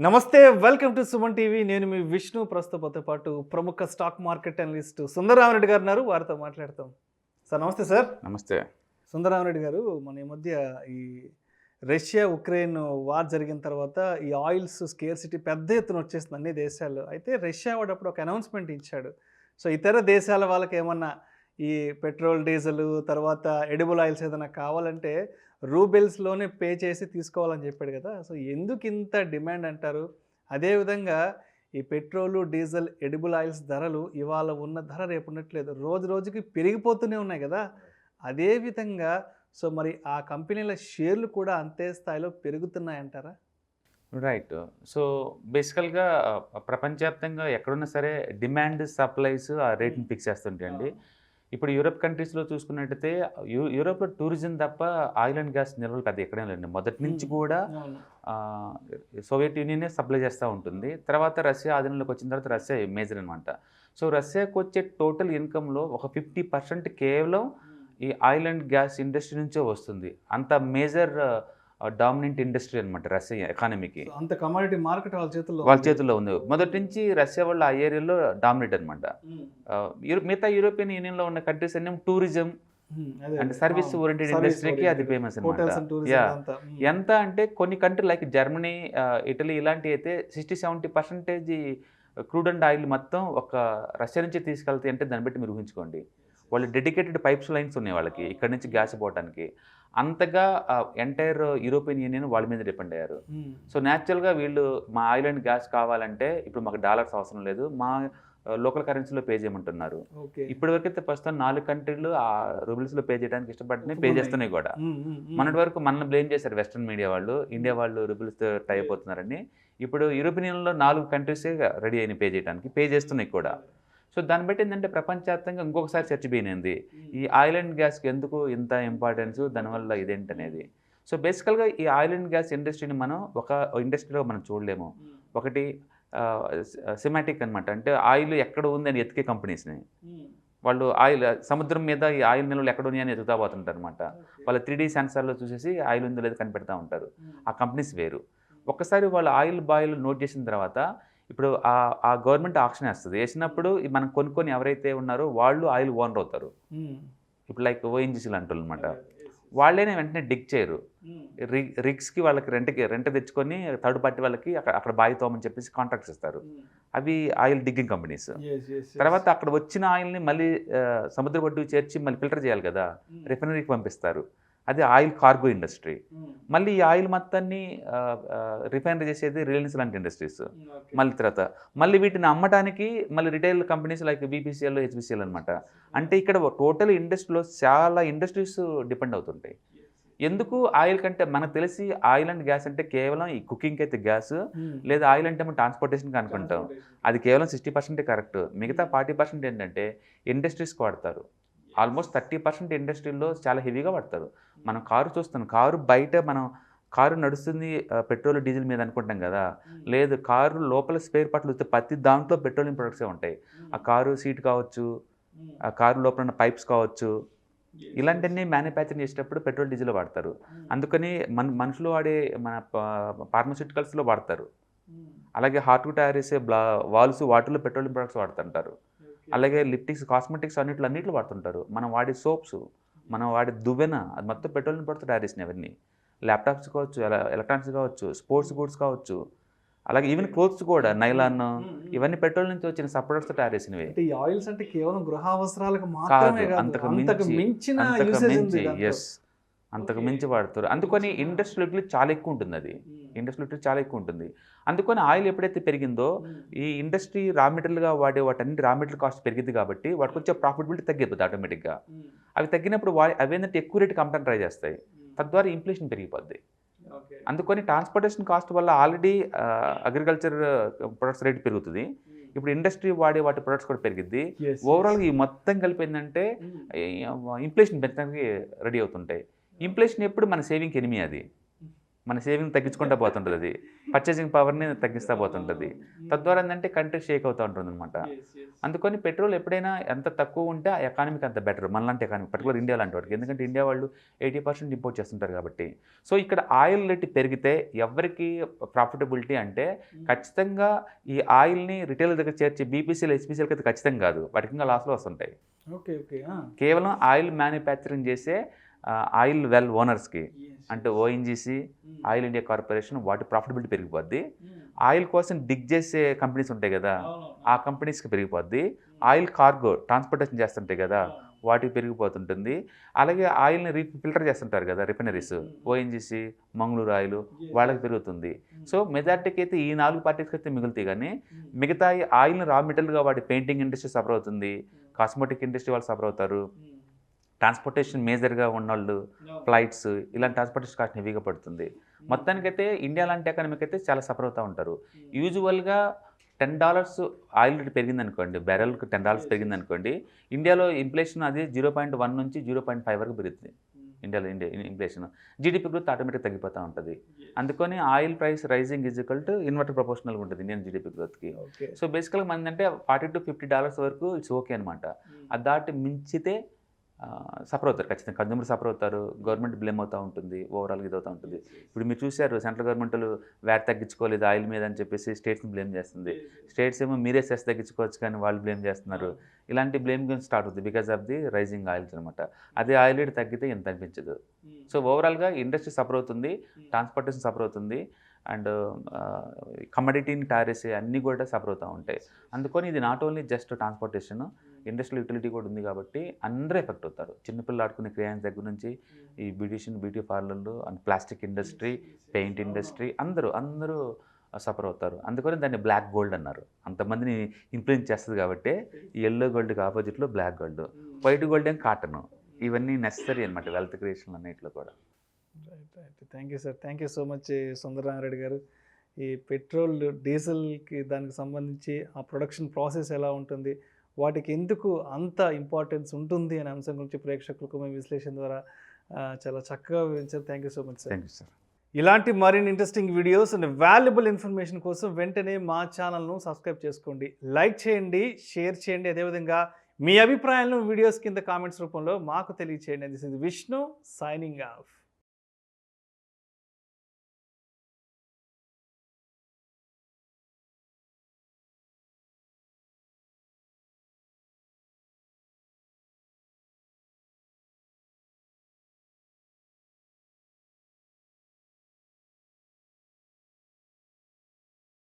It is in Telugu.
నమస్తే వెల్కమ్ టు సుమన్ టీవీ. నేను మీ విష్ణు. ప్రస్తుతంతో పాటు ప్రముఖ స్టాక్ మార్కెట్ అనలిస్ట్ సుందర రామిరెడ్డి గారు ఉన్నారు. వారితో మాట్లాడతాం. సార్ నమస్తే సార్. నమస్తే. సుందర రామిరెడ్డి గారు, మన ఈ మధ్య ఈ రష్యా ఉక్రెయిన్ వార్ జరిగిన తర్వాత ఈ ఆయిల్స్ స్కేర్సిటీ పెద్ద ఎత్తున వచ్చేస్తుంది అన్ని దేశాల్లో. అయితే రష్యా వాడు అప్పుడు ఒక అనౌన్స్మెంట్ ఇచ్చాడు. సో ఇతర దేశాల వాళ్ళకి ఏమన్నా ఈ పెట్రోల్, డీజిల్, తర్వాత ఎడిబుల్ ఆయిల్స్ ఏదైనా కావాలంటే రూబెల్స్లోనే పే చేసి తీసుకోవాలని చెప్పాడు కదా. సో ఎందుకు ఇంత డిమాండ్ అంటారు? అదేవిధంగా ఈ పెట్రోలు, డీజిల్, ఎడిబుల్ ఆయిల్స్ ధరలు ఇవాళ ఉన్న ధర రేపు ఉన్నట్లేదు, రోజు రోజుకి పెరిగిపోతూనే ఉన్నాయి కదా. అదేవిధంగా సో మరి ఆ కంపెనీల షేర్లు కూడా అంతే స్థాయిలో పెరుగుతున్నాయంటారా? రైట్. సో బేసికల్గా ప్రపంచవ్యాప్తంగా ఎక్కడున్నా సరే డిమాండ్, సప్లైస్ ఆ రేట్ని ఫిక్స్ చేస్తుంటాయండి. ఇప్పుడు యూరోప్ కంట్రీస్లో చూసుకున్నట్టయితే యూరోప్లో టూరిజం తప్ప ఆయిల్ అండ్ గ్యాస్ నిల్వలు పెద్ద ఎక్కడే లేండి. మొదటి నుంచి కూడా సోవియట్ యూనియనే సప్లై చేస్తూ ఉంటుంది. తర్వాత రష్యా ఆధీనంలోకి వచ్చిన తర్వాత రష్యా మేజర్ అనమాట. సో రష్యాకు వచ్చే టోటల్ ఇన్కంలో ఒక 50% కేవలం ఈ ఆయిల్ అండ్ గ్యాస్ ఇండస్ట్రీ నుంచే వస్తుంది. అంత మేజర్ డామినెంట్ ఇండస్ట్రీ అనమాట రష్యా ఎకానమీకి. అంత కమాడిటీ మార్కెట్ వాళ్ళ చేతుల్లో ఉంది. మొదటి నుంచి రష్యా వాళ్ళు ఆ ఏరియాలో డామినేట్ అనమాట. మిగతా యూరోపియన్ యూనియన్లో ఉన్న కంట్రీస్ అన్ని టూరిజం అండ్ సర్వీస్ ఓరియంటెడ్ ఇండస్ట్రీకి అది ఫేమస్ అనమాట. ఎంత అంటే కొన్ని కంట్రీ లైక్ జర్మనీ, ఇటలీ ఇలాంటివి అయితే 60-70% క్రూడ్ అండ్ ఆయిల్ మొత్తం ఒక రష్యా నుంచి తీసుకెళ్తాయి. అంటే దాన్ని బట్టి మీరు ఊహించుకోండి. వాళ్ళు డెడికేటెడ్ పైప్స్ లైన్స్ ఉన్నాయి వాళ్ళకి ఇక్కడ నుంచి గ్యాస్ పోవడానికి. అంతగా ఎంటైర్ యూరోపియన్ యూనియన్ వాళ్ళ మీద డిపెండ్ అయ్యారు. సో న్యాచురల్గా వీళ్ళు మా ఆయిల్ అండ్ గ్యాస్ కావాలంటే ఇప్పుడు మాకు డాలర్స్ అవసరం లేదు, మా లోకల్ కరెన్సీలో పే చేయమంటున్నారు. ఇప్పటివరకైతే ప్రస్తుతం 4 కంట్రీలు ఆ రూబిల్స్లో పే చేయడానికి ఇష్టపడుతున్నాయి, పే చేస్తున్నాయి కూడా. మొన్నటి వరకు మనల్ని బ్లేమ్ చేశారు వెస్ట్రన్ మీడియా వాళ్ళు, ఇండియా వాళ్ళు రూబిల్స్తో టై అయిపోతున్నారని. ఇప్పుడు యూరోపియన్ యూనియన్లో 4 కంట్రీసే రెడీ అయినాయి పే చేయడానికి, పే చేస్తున్నాయి కూడా. సో దాన్ని బట్టి ఏంటంటే ప్రపంచవ్యాప్తంగా ఇంకొకసారి చర్చ పోయినది ఈ ఆయిల్ అండ్ గ్యాస్కి ఎందుకు ఇంత ఇంపార్టెన్స్, దానివల్ల ఇదేంటనేది. సో బేసికల్గా ఈ ఆయిల్ అండ్ గ్యాస్ ఇండస్ట్రీని మనం ఒక ఇండస్ట్రీలో మనం చూడలేము. ఒకటి సిమాటిక్ అనమాట, అంటే ఆయిల్ ఎక్కడ ఉందని ఎతికే కంపెనీస్ని. వాళ్ళు ఆయిల్ సముద్రం మీద ఈ ఆయిల్ నిల్వలు ఎక్కడ ఉన్నాయని ఎదుగుతా పోతుంటారు అనమాట. వాళ్ళ 3D సెన్సార్లో చూసేసి ఆయిల్ ఉందో లేదో కనిపెడతా ఉంటారు. ఆ కంపెనీస్ వేరు. ఒక్కసారి వాళ్ళు ఆయిల్ బాయిల్ నోట్ చేసిన తర్వాత ఇప్పుడు ఆ గవర్నమెంట్ ఆక్షన్ వేస్తుంది. వేసినప్పుడు మనం కొనుక్కొని ఎవరైతే ఉన్నారో వాళ్ళు ఆయిల్ ఓనర్ అవుతారు. ఇప్పుడు లైక్ ఓఎన్జీసీలు అంటారు అనమాట. వాళ్ళేనే వెంటనే డిగ్ చేయరు. రిగ్స్కి వాళ్ళకి రెంట్ తెచ్చుకొని థర్డ్ పార్టీ వాళ్ళకి అక్కడ బాయి తోమని చెప్పేసి కాంట్రాక్ట్స్ ఇస్తారు. అవి ఆయిల్ డిగ్గింగ్ కంపెనీస్. తర్వాత అక్కడ వచ్చిన ఆయిల్ని మళ్ళీ సముద్ర ఒడ్డుకు చేర్చి మళ్ళీ ఫిల్టర్ చేయాలి కదా, రిఫైనరీకి పంపిస్తారు. అది ఆయిల్ కార్గో ఇండస్ట్రీ. మళ్ళీ ఈ ఆయిల్ మొత్తాన్ని రిఫైనరీ చేసేది రిలయన్స్ లాంటి ఇండస్ట్రీస్. మళ్ళీ తర్వాత మళ్ళీ వీటిని అమ్మటానికి మళ్ళీ retail companies like BPCL, HPCL అనమాట. అంటే ఇక్కడ టోటల్ ఇండస్ట్రీలో చాలా ఇండస్ట్రీస్ డిపెండ్ అవుతుంటాయి. ఎందుకు ఆయిల్ కంటే మనకు తెలిసి ఆయిల్ అండ్ గ్యాస్ అంటే కేవలం ఈ కుకింగ్కి అయితే గ్యాస్, లేదా ఆయిల్ అంటే మనం ట్రాన్స్పోర్టేషన్కి అనుకుంటాం. అది కేవలం 60% కరెక్ట్. మిగతా 40% ఏంటంటే ఇండస్ట్రీస్కి వాడతారు. ఆల్మోస్ట్ 30% ఇండస్ట్రీలో చాలా హెవీగా వాడతారు. మనం కారు చూస్తాం, కారు బయట మనం కారు నడుస్తుంది పెట్రోల్, డీజిల్ మీద అనుకుంటాం కదా. లేదు, కారు లోపల స్పేర్ పార్ట్లు వస్తే ప్రతి దాంట్లో పెట్రోలియం ప్రొడక్ట్సే ఉంటాయి. ఆ కారు సీట్ కావచ్చు, ఆ కారు లోపల ఉన్న పైప్స్ కావచ్చు, ఇలాంటివన్నీ మ్యానుఫ్యాక్చరింగ్ చేసేటప్పుడు పెట్రోల్, డీజిల్ వాడతారు. అందుకని మనుషులు వాడే మన ఫార్మాస్యూటికల్స్లో వాడతారు. అలాగే హార్ట్కు తయారు చేసే వాల్స్ వాటిలో పెట్రోలియం ప్రొడక్ట్స్ వాడుతుంటారు. అలాగే లిప్టిక్స్, కాస్మెటిక్స్ అన్నిట్లో వాడుతుంటారు. మనం వాడే సోప్స్, మనం వాడే దువ్వెన, అది మొత్తం పెట్రోలియం ప్రొడక్ట్స్ తయారు చేసినవి. అవన్నీ ల్యాప్టాప్స్ కావచ్చు, ఎలక్ట్రానిక్స్ కావచ్చు, స్పోర్ట్స్ గూడ్స్ కావచ్చు, అలాగే ఈవెన్ క్లోత్స్ కూడా నైలాన్, ఇవన్నీ పెట్రోల్ నుంచి వచ్చిన సబ్ ప్రొడక్ట్స్తో తయారు చేసినవి. ఈ ఆయిల్స్ అంటే కేవలం గృహ అవసరాలకు మాత్రమే కాదు, అంతకు మించి వాడుతారు. అందుకని ఇండస్ట్రియల్ చాలా ఎక్కువ ఉంటుంది. అది ఇండస్ట్రియల్ చాలా ఎక్కువ ఉంటుంది. అందుకని ఆయిల్ ఎప్పుడైతే పెరిగిందో ఈ ఇండస్ట్రీ రా మెటీరియల్గా వాడే వాటన్ని రా మెటీరియల్ కాస్ట్ పెరిగింది కాబట్టి వాటికి వచ్చే ప్రాఫిటబిలిటీ తగ్గిపోతుంది ఆటోమేటిక్గా. అవి తగ్గినప్పుడు అవేంటంటే ఎక్కువ రేటుకి అమ్మటానికి ట్రై చేస్తాయి. తద్వారా ఇన్ఫ్లేషన్ పెరిగిపోద్ది. అందుకని ట్రాన్స్పోర్టేషన్ కాస్ట్ వల్ల ఆల్రెడీ అగ్రికల్చర్ ప్రొడక్ట్స్ రేట్ పెరుగుతుంది. ఇప్పుడు ఇండస్ట్రీ వాడే వాటి ప్రొడక్ట్స్ కూడా పెరిగిద్ది. ఓవరాల్గా ఈ మొత్తం కలిపిందంటే ఇన్ఫ్లేషన్ పెంచడానికి రెడీ అవుతుంటాయి. ఇన్ఫ్లేషన్ ఎప్పుడు మన సేవింగ్కి ఎనిమి. అది మన సేవింగ్ తగ్గించుకుంటూ పోతుంటుంది, అది పర్చేసింగ్ పవర్ని తగ్గిస్తూ పోతుంటుంది. తద్వారా ఏంటంటే కంట్రీ షేక్ అవుతూ ఉంటుంది అనమాట. అందుకని పెట్రోల్ ఎప్పుడైనా ఎంత తక్కువ ఉంటే ఆ ఎకానమీకి అంత బెటర్, మనలాంటి ఎకానమీ, పర్టికులర్ ఇండియా లాంటి వాటికి. ఎందుకంటే ఇండియా వాళ్ళు 80% ఇంపోర్ట్ చేస్తుంటారు కాబట్టి. సో ఇక్కడ ఆయిల్ రేట్ పెరిగితే ఎవరికి ప్రాఫిటబిలిటీ అంటే ఖచ్చితంగా ఈ ఆయిల్ని రిటైల్ దగ్గర చేర్చి బీపీసీలు హెచ్పీసీలకి అయితే ఖచ్చితంగా కాదు, వాటికి ఇంకా లాస్లో వస్తుంటాయి. కేవలం ఆయిల్ మ్యానుఫ్యాక్చరింగ్ చేసే ఆయిల్ వెల్ ఓనర్స్కి, అంటే ఓఎన్జీసీ, ఆయిల్ ఇండియా కార్పొరేషన్, వాటి ప్రాఫిటబిలిటీ పెరిగిపోద్ది. ఆయిల్ కోసం డిగ్ చేసే కంపెనీస్ ఉంటాయి కదా, ఆ కంపెనీస్కి పెరిగిపోద్ది. ఆయిల్ కార్గో ట్రాన్స్పోర్టేషన్ చేస్తుంటాయి కదా, వాటికి పెరిగిపోతుంటుంది. అలాగే ఆయిల్ని ఫిల్టర్ చేస్తుంటారు కదా రిఫైనరీస్, ఓఎన్జీసీ, మంగళూరు ఆయిల్, వాళ్ళకి పెరుగుతుంది. సో మెజార్టీకి అయితే ఈ 4 పార్టీస్కి అయితే మిగులుతాయి. కానీ మిగతా ఆయిల్ని రా మెటీరియల్గా వాడి పెయింటింగ్ ఇండస్ట్రీ సఫర్ అవుతుంది, కాస్మెటిక్ ఇండస్ట్రీ వాళ్ళు సఫర్ అవుతారు, ట్రాన్స్పోర్టేషన్ మేజర్గా ఉన్నవాళ్ళు, ఫ్లైట్స్, ఇలాంటి ట్రాన్స్పోర్టేషన్ కాస్ట్ హెవీగా పడుతుంది. మొత్తానికైతే ఇండియా లాంటి ఎకానమీకి అయితే చాలా సఫర్ అవుతూ ఉంటారు. యూజువల్గా $10 ఆయిల్ రేట్ పెరిగిందనుకోండి, బ్యారెల్కి $10 పెరిగిందనుకోండి, ఇండియాలో ఇన్ఫ్లేషన్ అది 0.1 నుంచి 0.5 వరకు పెరుగుతుంది. ఇండియాలో ఇన్ఫ్లేషన్, జీడిపి గ్రోత్ ఆటోమేటిక్ తగ్గిపోతూ ఉంటుంది. అందుకని oil price rising is equal to inverter ప్రపోర్షనల్గా ఉంటుంది ఇండియన్ జీడిపి గ్రోత్కి. సో బేసికల్గా మనది అంటే $40 to $50 వరకు ఇట్స్ ఓకే అనమాట. అది దాటి మించితే సఫర్ అవుతారు ఖచ్చితంగా, కన్జ్యూమర్ సఫర్ అవుతారు, గవర్నమెంట్ బ్లేమ్ అవుతూ ఉంటుంది, ఓవరాల్గా ఇది అవుతూ ఉంటుంది. ఇప్పుడు మీరు చూశారు సెంట్రల్ గవర్నమెంట్లు వ్యాట్ తగ్గించుకోలేదు ఆయిల్ మీద అని చెప్పేసి స్టేట్స్ని బ్లేమ్ చేస్తుంది. స్టేట్స్ ఏమో మీరే సెస్ తగ్గించుకోవచ్చు కానీ వాళ్ళు బ్లేమ్ చేస్తున్నారు. ఇలాంటి బ్లేమ్ గేమ్ స్టార్ట్ అవుతుంది because of the rising oils అనమాట. అదే ఆయిల్ రేట్ తగ్గితే ఎంత అనిపించదు. సో ఓవరాల్గా ఇండస్ట్రీ సఫర్ అవుతుంది, ట్రాన్స్పోర్టేషన్ సఫర్ అవుతుంది, అండ్ కమోడిటీని టారెస్ అన్నీ కూడా సఫర్ అవుతూ ఉంటాయి. అందుకని ఇది not only just transportation, industrial utility కూడా ఉంది కాబట్టి అందరూ ఎఫెక్ట్ అవుతారు. చిన్నపిల్లలు ఆడుకునే క్రేయాన్స్ దగ్గర నుంచి ఈ బ్యూటీ పార్లర్లు and plastic industry, paint industry, అందరూ సఫర్ అవుతారు. అందుకని దాన్ని బ్లాక్ గోల్డ్ అన్నారు. అంతమందిని ఇన్ఫ్లుయెన్స్ చేస్తుంది కాబట్టి ఈ ఎల్లో గోల్డ్కి ఆపోజిట్లో బ్లాక్ గోల్డ్, వైట్ గోల్డ్ ఏం కాటన్, ఇవన్నీ నెసరీ అనమాట వెల్త్ క్రియేషన్ అన్నింటిలో కూడా. Thank you sir, thank you so much Sundara Rami Reddy గారు. ఈ పెట్రోల్ డీజిల్కి దానికి సంబంధించి ఆ ప్రొడక్షన్ ప్రాసెస్ ఎలా ఉంటుంది, వాటికి ఎందుకు అంత ఇంపార్టెన్స్ ఉంటుంది అనే అంశం గురించి ప్రేక్షకులకు మీ విశ్లేషణ ద్వారా చాలా చక్కగా వివరించారు. Thank you so much sir. Thank you sir. ఇలాంటి మరిన్ని interesting videos and valuable information కోసం వెంటనే మా ఛానల్ను సబ్స్క్రైబ్ చేసుకోండి, లైక్ చేయండి, షేర్ చేయండి. అదేవిధంగా మీ అభిప్రాయాలను వీడియోస్ కింద కామెంట్స్ రూపంలో మాకు తెలియచేయండి. This is Vishnu signing off.